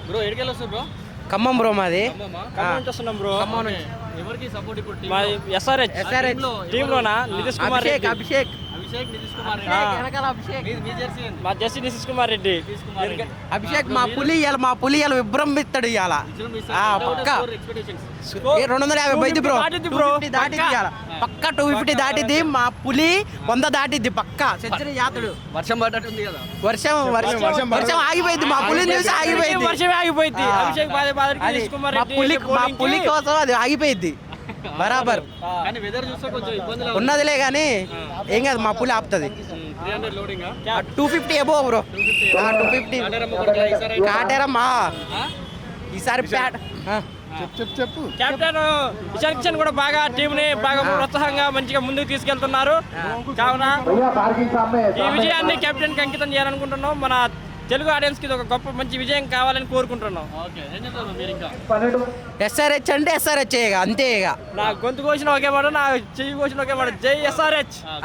Bro ఎడికెళ్ళి వస్తారు bro? Khammam bro మాది. ఖమ్మం నుంచి వస్తున్నాం బ్రో. ఎవరికి సపోర్ట్ ఇప్పుడు టీం? ఎస్ఆర్హెచ్ టీమ్ లోనా నితీష్ కుమార్ రెడ్డి. అభిషేక్ అభిషేక్ నితీష్ కుమార్ వెనకాల అభిషేక్. మీ జెర్సీ ఏంది? మా జస్టి నితీష్ కుమార్ రెడ్డి. నితీష్ కుమార్ రెడ్డి. అభిషేక్ మా పులి ఇవాళ విభ్రమిస్తాడు ఇవాళ. పక్క ఎక్స్పెక్టేషన్స్ 250 పోయింది బ్రో. దాటిద్ది బ్రో. 250 దాటిద్ది ఇవాళ. పక్క 250 దాటిద్ది. మా పులి 100 దాటిద్ది పక్క. సెంచరీ జాతుడు. వర్షం పడ్డట్టుంది కదా. వర్షం ఆగిపోయింది. మా పులి చూసి ఆగిపోయింది. వర్షమే ఆగిపోయింది. అభిషేక్ బాధకి అది నితీష్ కుమార్ మా రెడ్డి పులి కోసం అది ఆగిపోయింది బరాబర్. కానీ వెదర్ చూస్తే కొంచెం ఇబ్బందిగా ఉన్నదిలే కానీ ఏం కాదు, మా పులి ఆపుతుంది. 300 లోడింగ్ 250 ఎబో బ్రో. 250 కాటేరమ్మా ఈసారి ప్యాట్. చెప్పు కెప్టెన్ ఇషాన్ కిషన్ కూడా బాగా టీం ని బాగా ప్రోత్సాహంగా మంచిగా ముందుకు తీసుకెళ్తున్నారు. కావున ఈ విజయాన్ని కెప్టెన్ కి అంకితం చేయాలనుకుంటున్నాం. మన తెలుగు ఆడియన్స్ కి ఇది ఒక గొప్ప మంచి విజయం కావాలని కోరుకుంటున్నాం. ఎస్ఆర్హెచ్ అంటే ఎస్ఆర్హెచ్ అంతే ఇక. నా గొంతు కోసిన ఒకే మాట, నా చెయ్యి కోసిన ఒకే మాట, జై ఎస్ఆర్హెచ్.